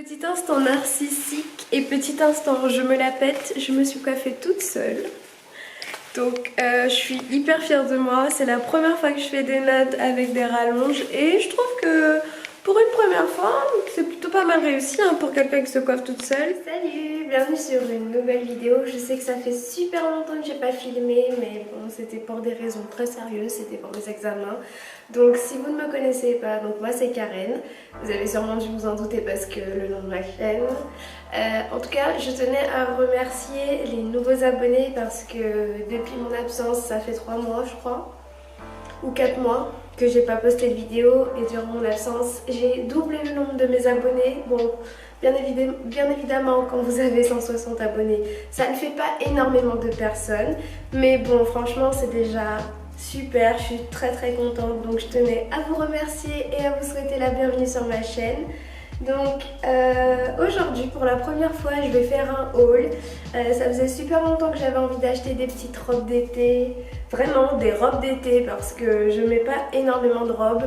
Petit instant narcissique et petit instant je me la pète, je me suis coiffée toute seule. Donc je suis hyper fière de moi, c'est la première fois que je fais des nattes avec des rallonges et je trouve que pour une première fois c'est plutôt pas mal réussi hein, pour quelqu'un qui se coiffe toute seule. Salut, bienvenue sur une nouvelle vidéo. Je sais que ça fait super longtemps que j'ai pas filmé mais bon c'était pour des raisons très sérieuses, c'était pour mes examens. Donc si vous ne me connaissez pas, donc moi c'est Karen, vous avez sûrement dû vous en douter parce que le nom de ma chaîne. En tout cas je tenais à remercier les nouveaux abonnés parce que depuis mon absence ça fait 3 mois je crois, ou 4 mois que j'ai pas posté de vidéo et durant mon absence j'ai doublé le nombre de mes abonnés. Bon, bien évidemment quand vous avez 160 abonnés ça ne fait pas énormément de personnes mais bon franchement c'est déjà super, je suis très contente donc je tenais à vous remercier et à vous souhaiter la bienvenue sur ma chaîne. Donc aujourd'hui pour la première fois je vais faire un haul. Ça faisait super longtemps que j'avais envie d'acheter des petites robes d'été, vraiment des robes d'été parce que je mets pas énormément de robes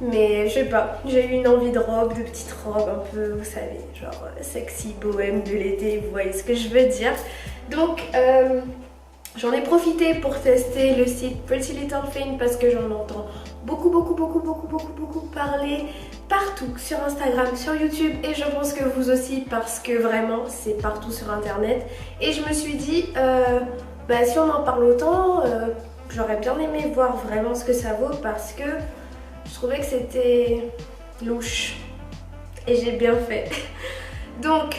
mais je sais pas, j'ai eu une envie de robe, de petites robes un peu vous savez genre sexy bohème de l'été, vous voyez ce que je veux dire. Donc j'en ai profité pour tester le site Pretty Little Thing parce que j'en entends beaucoup parler partout sur Instagram, sur YouTube et je pense que vous aussi parce que vraiment c'est partout sur internet. Et je me suis dit si on en parle autant, j'aurais bien aimé voir vraiment ce que ça vaut parce que je trouvais que c'était louche et j'ai bien fait. Donc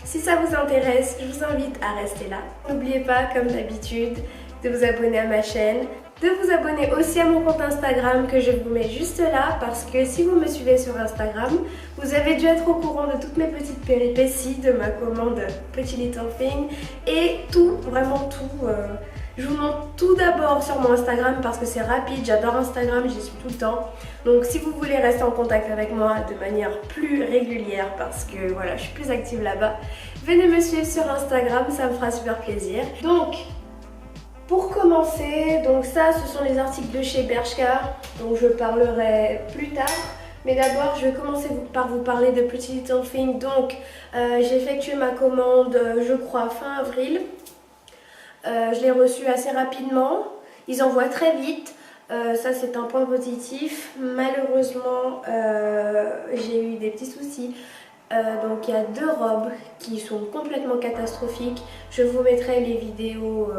si ça vous intéresse, je vous invite à rester là. N'oubliez pas, comme d'habitude, de vous abonner à ma chaîne, de vous abonner aussi à mon compte Instagram que je vous mets juste là parce que si vous me suivez sur Instagram, vous avez dû être au courant de toutes mes petites péripéties, de ma commande Pretty Little Thing et tout, vraiment tout. Je vous montre tout d'abord sur mon Instagram parce que c'est rapide, j'adore Instagram, j'y suis tout le temps. Donc si vous voulez rester en contact avec moi de manière plus régulière parce que voilà, je suis plus active là-bas, venez me suivre sur Instagram, ça me fera super plaisir. Donc pour commencer, donc ça ce sont les articles de chez Bershka dont je parlerai plus tard. Mais d'abord je vais commencer par vous parler de Pretty Little Thing. Donc j'ai effectué ma commande je crois fin avril. Je l'ai reçu assez rapidement, ils envoient très vite, ça c'est un point positif. Malheureusement j'ai eu des petits soucis, donc il y a 2 robes qui sont complètement catastrophiques. Je vous mettrai les vidéos,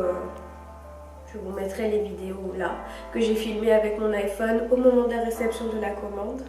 là que j'ai filmées avec mon iPhone au moment de la réception de la commande.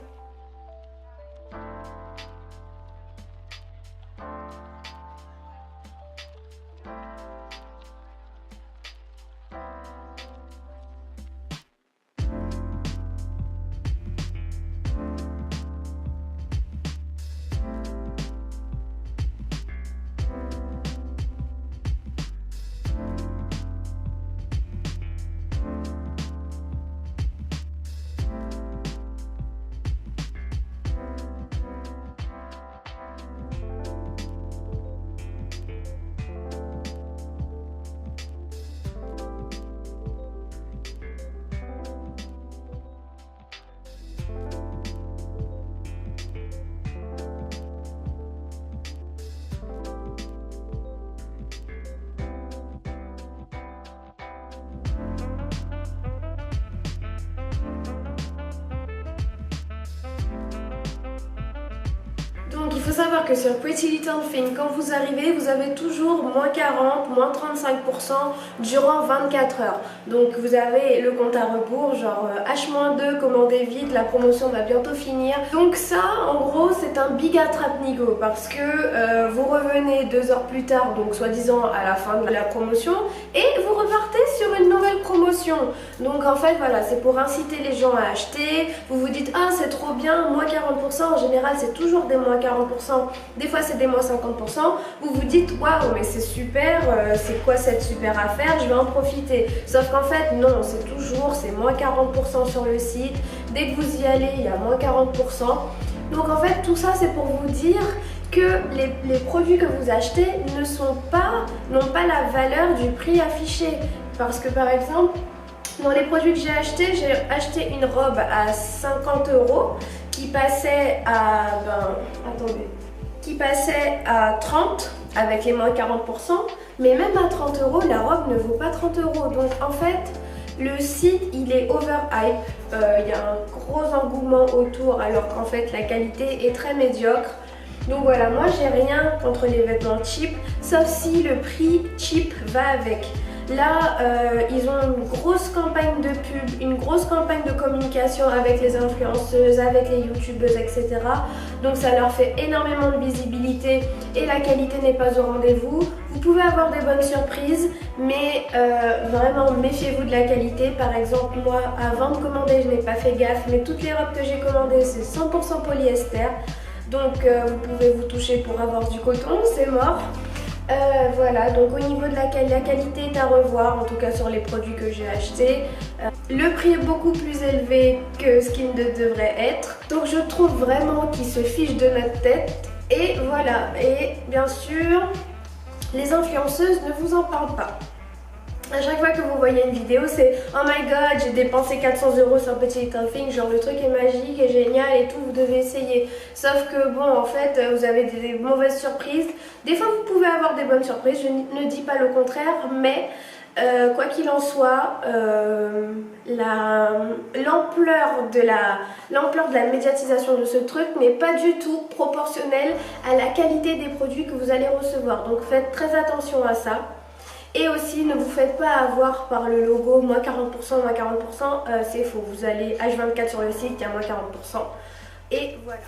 Donc il faut savoir que sur Pretty Little Thing, quand vous arrivez, vous avez toujours moins 40, moins 35% durant 24 heures. Donc vous avez le compte à rebours, genre H-2, commandez vite, la promotion va bientôt finir. Donc ça, en gros, c'est un big attrape-nigo parce que vous revenez 2 heures plus tard, donc soi-disant à la fin de la promotion, et vous repartez sur une nouvelle promotion. Donc en fait, voilà, c'est pour inciter les gens à acheter. Vous vous dites, ah c'est trop bien, moins 40%, en général c'est toujours des moins 40%, des fois c'est des moins 50%, vous vous dites waouh mais c'est super, c'est quoi cette super affaire, je vais en profiter. Sauf qu'en fait non, c'est moins 40% sur le site, dès que vous y allez il y a moins 40%. Donc en fait tout ça c'est pour vous dire que les produits que vous achetez n'ont pas la valeur du prix affiché. Parce que par exemple, dans les produits que j'ai acheté une robe à 50 € qui passait à, qui passait à 30 avec les moins 40%, mais même à 30 euros, la robe ne vaut pas 30 euros. Donc en fait, le site il est overhype, il y a un gros engouement autour alors qu'en fait la qualité est très médiocre. Donc voilà, moi j'ai rien contre les vêtements cheap, sauf si le prix cheap va avec. Là, ils ont une grosse campagne de pub, une grosse campagne de communication avec les influenceuses, avec les youtubeuses, etc. Donc ça leur fait énormément de visibilité et la qualité n'est pas au rendez-vous. Vous pouvez avoir des bonnes surprises, mais vraiment méfiez-vous de la qualité. Par exemple, moi, avant de commander, je n'ai pas fait gaffe, mais toutes les robes que j'ai commandées, c'est 100% polyester. Donc vous pouvez vous toucher pour avoir du coton, c'est mort. Voilà, donc au niveau de la qualité est à revoir, en tout cas sur les produits que j'ai achetés. Le prix est beaucoup plus élevé que ce qu'il ne devrait être. Donc je trouve vraiment qu'ils se fichent de notre tête. Et voilà, et bien sûr, les influenceuses ne vous en parlent pas. À chaque fois que vous voyez une vidéo, c'est oh my god, j'ai dépensé 400 € sur Petit Little Thing, genre le truc est magique et génial et tout, vous devez essayer. Sauf que bon, en fait, vous avez des mauvaises surprises. Des fois, vous pouvez avoir des bonnes surprises, je ne dis pas le contraire, mais quoi qu'il en soit, l'ampleur de la médiatisation de ce truc n'est pas du tout proportionnelle à la qualité des produits que vous allez recevoir. Donc faites très attention à ça. Et aussi, ne vous faites pas avoir par le logo moins 40%, moins 40%, c'est faux. Vous allez H24 sur le site, il y a moins 40%. Et voilà.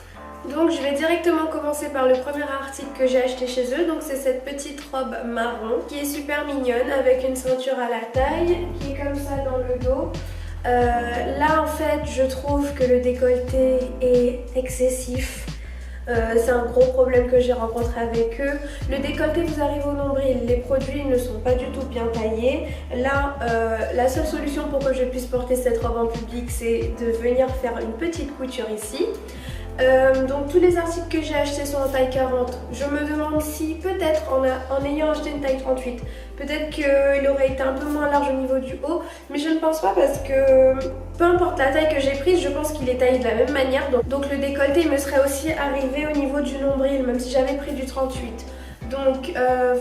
Donc je vais directement commencer par le premier article que j'ai acheté chez eux. Donc c'est cette petite robe marron qui est super mignonne avec une ceinture à la taille qui est comme ça dans le dos. Là en fait, je trouve que le décolleté est excessif. C'est un gros problème que j'ai rencontré avec eux. Le décolleté vous arrive au nombril, les produits ne sont pas du tout bien taillés. Là, la seule solution pour que je puisse porter cette robe en public, c'est de venir faire une petite couture ici. Donc tous les articles que j'ai achetés sont en taille 40. Je me demande si peut-être en ayant acheté une taille 38, peut-être qu'il aurait été un peu moins large au niveau du haut, mais je ne pense pas parce que peu importe la taille que j'ai prise, je pense qu'il est taillé de la même manière. Donc le décolleté me serait aussi arrivé au niveau du nombril, même si j'avais pris du 38. Donc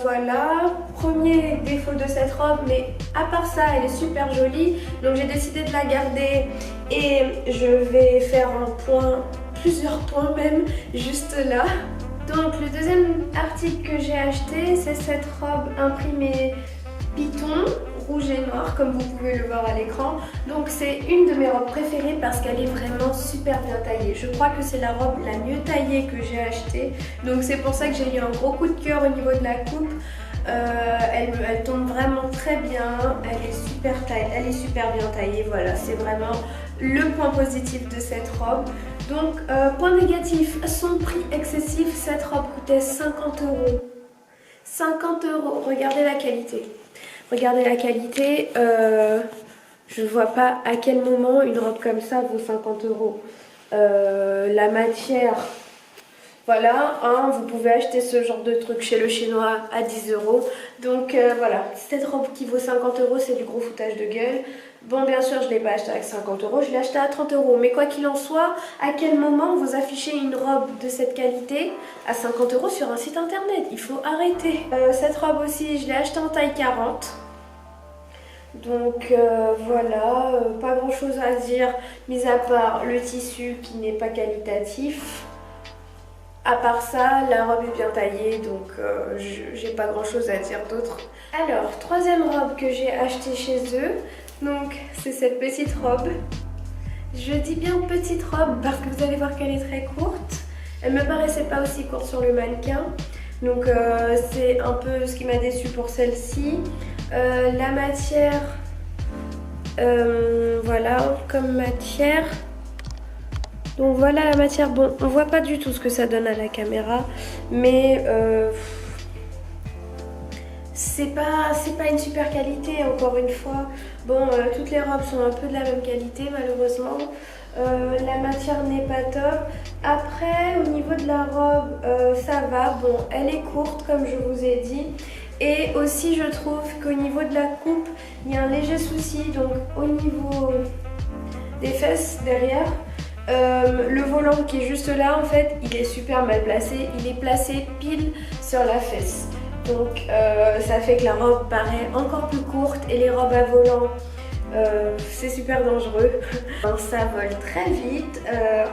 voilà, premier défaut de cette robe, mais à part ça, elle est super jolie. Donc j'ai décidé de la garder et je vais faire un point, plusieurs points même, juste là. Donc le deuxième article que j'ai acheté, c'est cette robe imprimée Python, rouge et noir, comme vous pouvez le voir à l'écran. Donc c'est une de mes robes préférées parce qu'elle est vraiment super bien taillée. Je crois que c'est la robe la mieux taillée que j'ai achetée. Donc c'est pour ça que j'ai eu un gros coup de cœur au niveau de la coupe. Elle tombe vraiment très bien, elle est super bien taillée, voilà, c'est vraiment le point positif de cette robe. Donc point négatif, son prix excessif, cette robe coûtait 50 €. 50 €, regardez la qualité. Regardez la qualité, je vois pas à quel moment une robe comme ça vaut 50 €. La matière... Voilà, hein, vous pouvez acheter ce genre de truc chez le chinois à 10 €. Donc voilà, cette robe qui vaut 50 €, c'est du gros foutage de gueule. Bon, bien sûr, je ne l'ai pas acheté avec 50 €, je l'ai acheté à 30 €. Mais quoi qu'il en soit, à quel moment vous affichez une robe de cette qualité à 50 € sur un site internet? Il faut arrêter. Cette robe aussi, je l'ai achetée en taille 40. Donc voilà, pas grand chose à dire, mis à part le tissu qui n'est pas qualitatif. À part ça, la robe est bien taillée, donc j'ai pas grand chose à dire d'autre. Alors, troisième robe que j'ai achetée chez eux, donc c'est cette petite robe. Je dis bien petite robe parce que vous allez voir qu'elle est très courte. Elle me paraissait pas aussi courte sur le mannequin, donc c'est un peu ce qui m'a déçue pour celle-ci. La matière, voilà, comme matière. Donc voilà la matière, bon on voit pas du tout ce que ça donne à la caméra, mais c'est pas une super qualité encore une fois. Bon toutes les robes sont un peu de la même qualité malheureusement, la matière n'est pas top. Après au niveau de la robe ça va, bon elle est courte comme je vous ai dit. Et aussi je trouve qu'au niveau de la coupe il y a un léger souci, donc au niveau des fesses derrière. Le volant qui est juste là, en fait, il est super mal placé. Il est placé pile sur la fesse. Donc ça fait que la robe paraît encore plus courte et les robes à volant, c'est super dangereux. Ça vole très vite.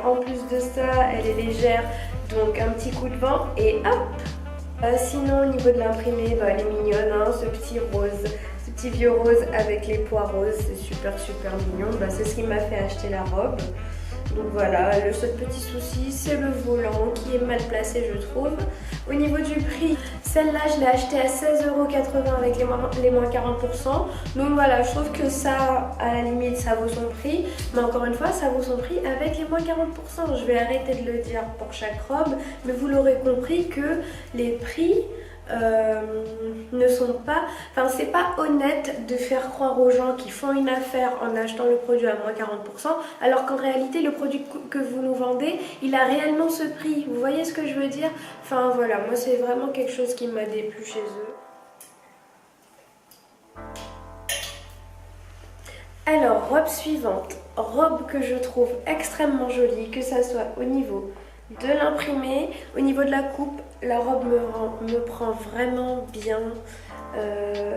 En plus de ça, elle est légère, donc un petit coup de vent et hop. Sinon, au niveau de l'imprimé, bah, elle est mignonne, hein, ce petit rose. Ce petit vieux rose avec les pois roses, c'est super mignon. Bah, c'est ce qui m'a fait acheter la robe. Donc voilà, le seul petit souci, c'est le volant qui est mal placé, je trouve. Au niveau du prix, celle-là, je l'ai achetée à 16,80 € avec les moins 40%. Donc voilà, je trouve que ça, à la limite, ça vaut son prix. Mais encore une fois, ça vaut son prix avec les moins 40%. Je vais arrêter de le dire pour chaque robe. Mais vous l'aurez compris que les prix ne sont pas... Enfin, c'est pas honnête de faire croire aux gens qui font une affaire en achetant le produit à moins 40%, alors qu'en réalité, le produit que vous nous vendez, il a réellement ce prix. Vous voyez ce que je veux dire? Enfin, voilà, moi, c'est vraiment quelque chose qui m'a déplu chez eux. Alors, robe suivante. Robe que je trouve extrêmement jolie, que ça soit au niveau de l'imprimé, au niveau de la coupe, la robe me prend vraiment bien.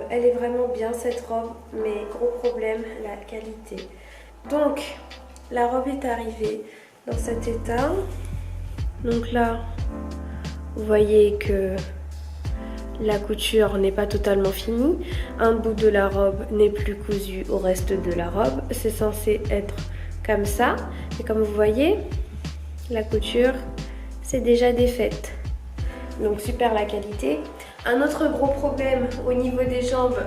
Elle est vraiment bien cette robe, mais gros problème, la qualité. Donc, la robe est arrivée dans cet état. Donc là, vous voyez que la couture n'est pas totalement finie. Un bout de la robe n'est plus cousu au reste de la robe. C'est censé être comme ça. Et comme vous voyez, la couture, c'est déjà défaite. Donc super la qualité. Un autre gros problème au niveau des jambes,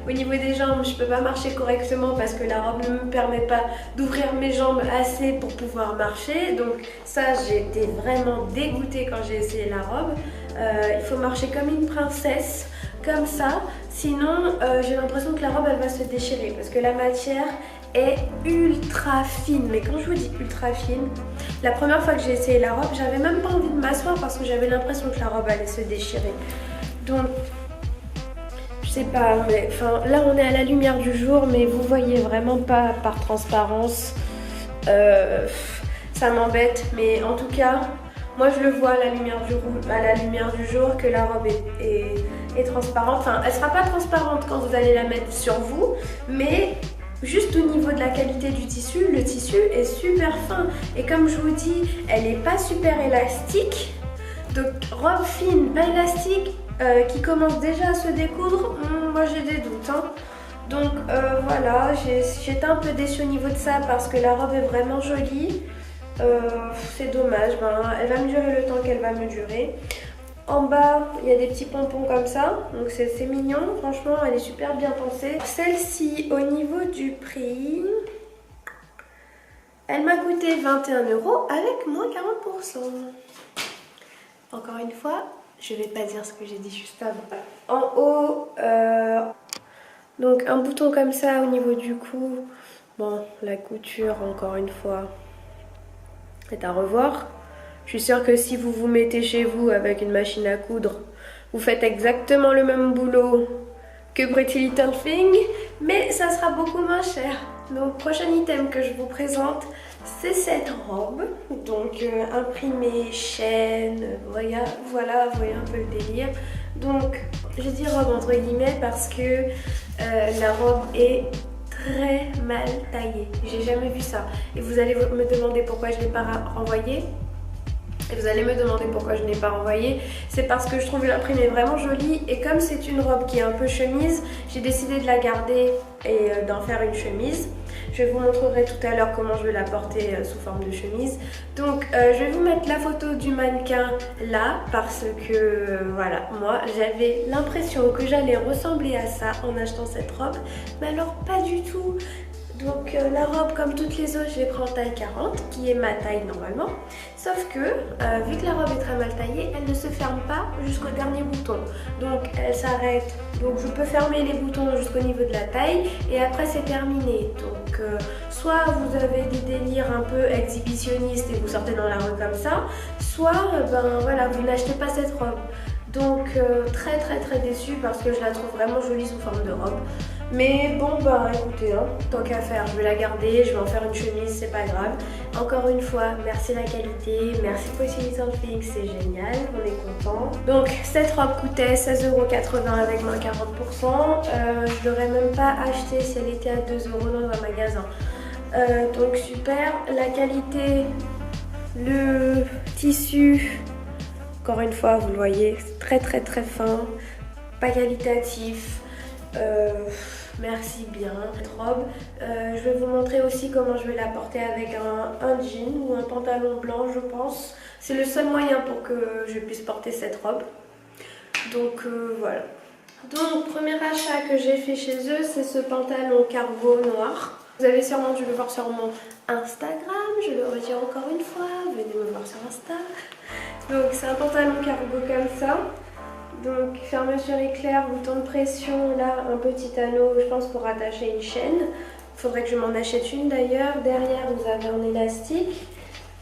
je peux pas marcher correctement parce que la robe ne me permet pas d'ouvrir mes jambes assez pour pouvoir marcher. Donc ça, j'ai été vraiment dégoûtée quand j'ai essayé la robe. Il faut marcher comme une princesse, comme ça. Sinon, j'ai l'impression que la robe, elle va se déchirer parce que la matière est ultra fine. Mais quand je vous dis ultra fine, la première fois que j'ai essayé la robe, j'avais même pas envie de m'asseoir parce que j'avais l'impression que la robe allait se déchirer. Donc, je sais pas, mais enfin, là on est à la lumière du jour, mais vous voyez vraiment pas par transparence. Ça m'embête, mais en tout cas, moi je le vois à la lumière du jour que la robe est transparente. Enfin, elle sera pas transparente quand vous allez la mettre sur vous, mais juste au niveau de la qualité du tissu, le tissu est super fin. Et comme je vous dis, elle n'est pas super élastique. Donc robe fine, pas élastique, qui commence déjà à se découdre, moi j'ai des doutes. Hein. Donc voilà, j'étais un peu déçue au niveau de ça parce que la robe est vraiment jolie. C'est dommage, elle va me durer le temps qu'elle va me durer. En bas, il y a des petits pompons comme ça, donc c'est mignon, franchement, elle est super bien pensée. Celle-ci, au niveau du prix, elle m'a coûté 21 € avec moins 40%. Encore une fois, je vais pas dire ce que j'ai dit juste avant. En haut, donc un bouton comme ça au niveau du cou. Bon, la couture, encore une fois, est à revoir. Je suis sûre que si vous vous mettez chez vous avec une machine à coudre, vous faites exactement le même boulot que Pretty Little Thing, mais ça sera beaucoup moins cher. Donc prochain item que je vous présente, c'est cette robe. Donc imprimée, chaîne, voilà, vous voyez un peu le délire. Donc j'ai dit robe entre guillemets parce que la robe est très mal taillée. J'ai jamais vu ça. Et vous allez me demander pourquoi je ne l'ai pas renvoyée. Et vous allez me demander pourquoi je n'ai pas renvoyé. C'est parce que je trouve l'imprimé vraiment jolie. Et comme c'est une robe qui est un peu chemise, j'ai décidé de la garder et d'en faire une chemise. Je vous montrerai tout à l'heure comment je vais la porter sous forme de chemise. Donc je vais vous mettre la photo du mannequin là parce que voilà, moi j'avais l'impression que j'allais ressembler à ça en achetant cette robe. Mais alors pas du tout. Donc la robe, comme toutes les autres, je les prends en taille 40, qui est ma taille normalement. Sauf que, vu que la robe est très mal taillée, elle ne se ferme pas jusqu'au dernier bouton. Donc elle s'arrête, donc je peux fermer les boutons jusqu'au niveau de la taille et après c'est terminé. Donc soit vous avez des délires un peu exhibitionnistes et vous sortez dans la rue comme ça, soit ben voilà, vous n'achetez pas cette robe. Donc très déçue parce que je la trouve vraiment jolie sous forme de robe. Mais bon bah écoutez, hein, tant qu'à faire, je vais la garder, je vais en faire une chemise, c'est pas grave. Encore une fois, merci la qualité, merci Pretty Little Thing, c'est génial, on est content. Donc cette robe coûtait 16,80€ avec moins 40%. Je l'aurais même pas achetée si elle était à 2€ dans un magasin. Donc super, la qualité, le tissu, encore une fois vous le voyez, c'est très fin, pas qualitatif. Merci bien cette robe. Je vais vous montrer aussi comment je vais la porter avec un jean ou un pantalon blanc, je pense. C'est le seul moyen pour que je puisse porter cette robe. Donc voilà. Donc premier achat que j'ai fait chez eux, c'est ce pantalon cargo noir. Vous avez sûrement dû le voir sur mon Instagram, je le redis encore une fois, venez me voir sur Insta. Donc c'est un pantalon cargo comme ça. Donc fermeture éclair, bouton de pression, là un petit anneau je pense pour attacher une chaîne. Il faudrait que je m'en achète une d'ailleurs. Derrière vous avez un élastique.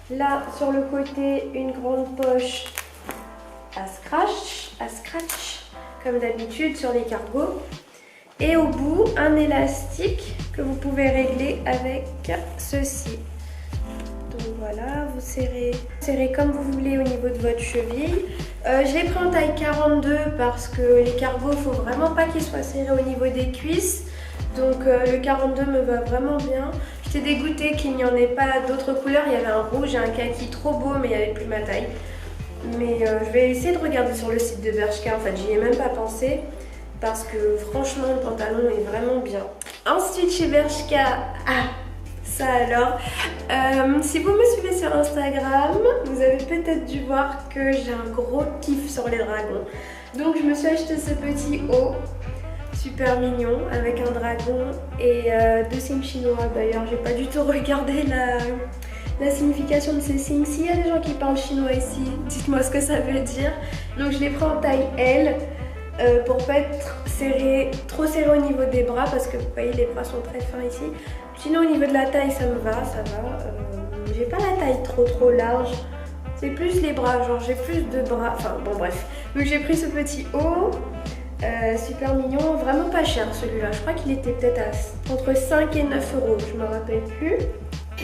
Là sur le côté une grande poche à scratch comme d'habitude sur les cargos. Et au bout un élastique que vous pouvez régler avec ceci. Donc voilà, vous serrez comme vous voulez au niveau de votre cheville. Je l'ai pris en taille 42 parce que les cargos, il ne faut vraiment pas qu'ils soient serrés au niveau des cuisses. Donc le 42 me va vraiment bien. J'étais dégoûtée qu'il n'y en ait pas d'autres couleurs. Il y avait un rouge et un kaki trop beau, mais il n'y avait plus ma taille. Mais je vais essayer de regarder sur le site de Bershka. En fait, j'y ai même pas pensé parce que franchement, le pantalon est vraiment bien. Ensuite, chez Bershka, ça alors, si vous me suivez sur Instagram, vous avez peut-être dû voir que j'ai un gros kiff sur les dragons. Donc je me suis acheté ce petit haut super mignon avec un dragon et deux signes chinois. D'ailleurs j'ai pas du tout regardé la signification de ces signes. S'il y a des gens qui parlent chinois ici, dites-moi ce que ça veut dire. Donc je l'ai pris en taille L pour pas être trop serré au niveau des bras parce que vous voyez les bras sont très fins ici. Sinon au niveau de la taille ça me va, ça va. J'ai pas la taille trop large. C'est plus les bras, genre j'ai plus de bras. Enfin bon bref. Donc j'ai pris ce petit haut. Super mignon, vraiment pas cher celui-là. Je crois qu'il était peut-être entre 5 et 9€, je me rappelle plus.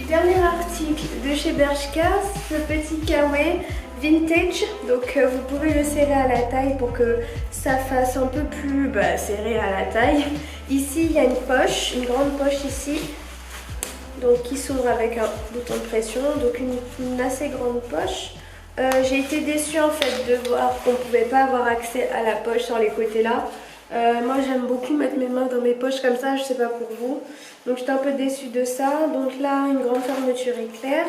Dernier article de chez Bershka, ce petit kawaii vintage. Donc vous pouvez le serrer à la taille pour que ça fasse un peu plus serré à la taille. Ici il y a une poche, une grande poche ici. Donc qui s'ouvre avec un bouton de pression, donc une assez grande poche. J'ai été déçue en fait de voir qu'on ne pouvait pas avoir accès à la poche sur les côtés là. Moi j'aime beaucoup mettre mes mains dans mes poches comme ça, je sais pas pour vous. Donc j'étais un peu déçue de ça. Donc là une grande fermeture éclair,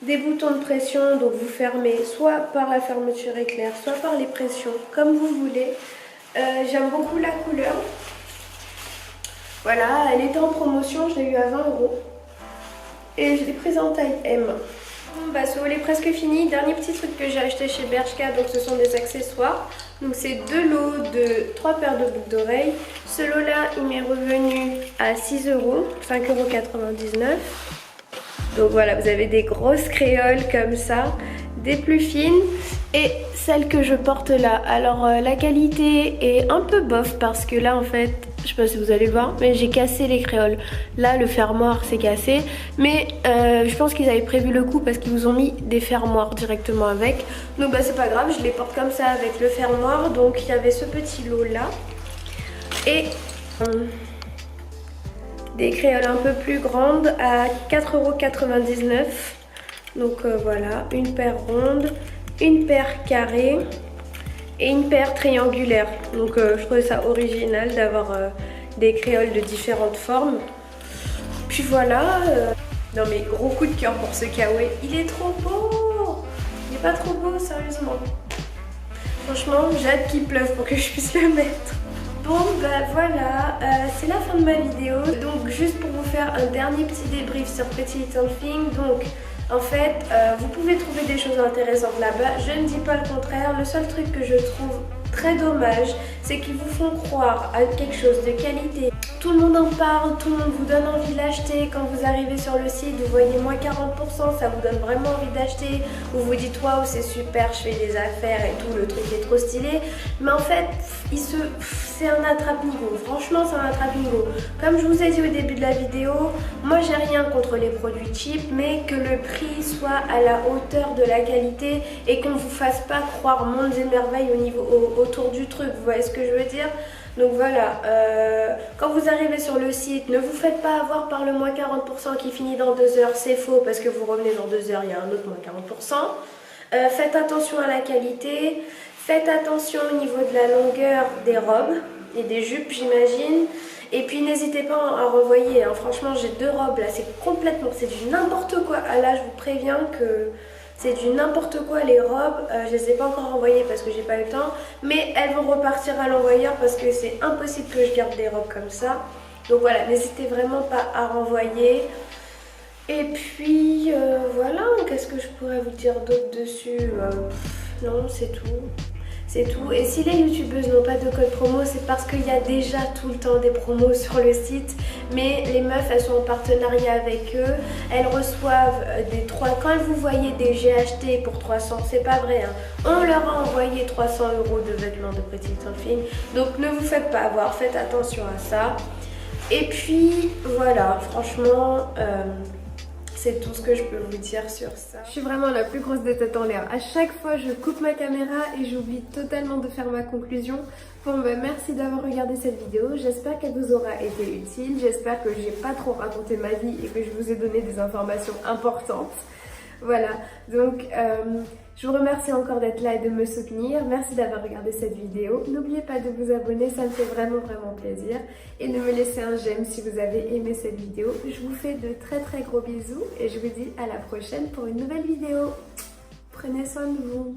des boutons de pression, donc vous fermez soit par la fermeture éclair, soit par les pressions, comme vous voulez. J'aime beaucoup la couleur. Voilà, elle était en promotion, je l'ai eu à 20€. Et je l'ai prise en taille M. Bon, ce haul est presque fini. Dernier petit truc que j'ai acheté chez Bershka, donc ce sont des accessoires. Donc c'est deux lots de 3 paires de boucles d'oreilles. Ce lot là il m'est revenu à 6€, 5,99€. Donc voilà, vous avez des grosses créoles comme ça, des plus fines et celle que je porte là. Alors la qualité est un peu bof parce que là en fait, je sais pas si vous allez le voir, mais j'ai cassé les créoles. Là le fermoir s'est cassé, mais je pense qu'ils avaient prévu le coup parce qu'ils vous ont mis des fermoirs directement avec. Donc c'est pas grave, je les porte comme ça avec le fermoir. Donc il y avait ce petit lot là et des créoles un peu plus grandes à 4,99€. Donc voilà, une paire ronde, une paire carrée et une paire triangulaire. Donc je trouvais ça original d'avoir des créoles de différentes formes. Puis voilà, non mais gros coup de cœur pour ce kawaii, il est trop beau. Il est pas trop beau sérieusement. Franchement j'ai hâte qu'il pleuve pour que je puisse le mettre. Bon voilà, c'est la fin de ma vidéo. Donc juste pour vous faire un dernier petit débrief sur Pretty Little Thing. Donc en fait, vous pouvez trouver des choses intéressantes là-bas. Je ne dis pas le contraire. Le seul truc que je trouve très dommage, c'est qu'ils vous font croire à quelque chose de qualité. Tout le monde en parle, tout le monde vous donne envie de l'acheter. Quand vous arrivez sur le site, vous voyez moins 40%, ça vous donne vraiment envie d'acheter. Vous vous dites waouh, c'est super, je fais des affaires et tout, le truc est trop stylé. Mais en fait, c'est un attrape-nigo. Franchement, c'est un attrape-nigo. Comme je vous ai dit au début de la vidéo, moi j'ai rien contre les produits cheap, mais que le prix soit à la hauteur de la qualité et qu'on ne vous fasse pas croire mondes et merveilles autour du truc. Vous voyez ce que je veux dire? Donc voilà, quand vous arrivez sur le site, ne vous faites pas avoir par le moins 40% qui finit dans 2 heures, c'est faux parce que vous revenez dans 2 heures, il y a un autre moins 40%. Faites attention à la qualité, faites attention au niveau de la longueur des robes et des jupes, j'imagine. Et puis n'hésitez pas à renvoyer, hein. Franchement j'ai 2 robes là, c'est du n'importe quoi. Ah là je vous préviens que c'est du n'importe quoi les robes, je les ai pas encore renvoyées parce que j'ai pas eu le temps, mais elles vont repartir à l'envoyeur parce que c'est impossible que je garde des robes comme ça. Donc voilà, n'hésitez vraiment pas à renvoyer. Et puis voilà, qu'est-ce que je pourrais vous dire d'autre dessus? Non, c'est tout. C'est tout. Et si les youtubeuses n'ont pas de code promo, c'est parce qu'il y a déjà tout le temps des promos sur le site. Mais les meufs, elles sont en partenariat avec eux. Elles reçoivent des 3... Quand vous voyez des j'ai acheté pour 300, c'est pas vrai, hein. On leur a envoyé 300 € de vêtements de Pretty Little Thing. Donc ne vous faites pas avoir, faites attention à ça. Et puis voilà, franchement... c'est tout ce que je peux vous dire sur ça. Je suis vraiment la plus grosse des têtes en l'air. À chaque fois, je coupe ma caméra et j'oublie totalement de faire ma conclusion. Bon, ben merci d'avoir regardé cette vidéo. J'espère qu'elle vous aura été utile. J'espère que j'ai pas trop raconté ma vie et que je vous ai donné des informations importantes. Voilà, donc je vous remercie encore d'être là et de me soutenir. Merci d'avoir regardé cette vidéo. N'oubliez pas de vous abonner, ça me fait vraiment plaisir. Et de me laisser un j'aime si vous avez aimé cette vidéo. Je vous fais de très gros bisous et je vous dis à la prochaine pour une nouvelle vidéo. Prenez soin de vous.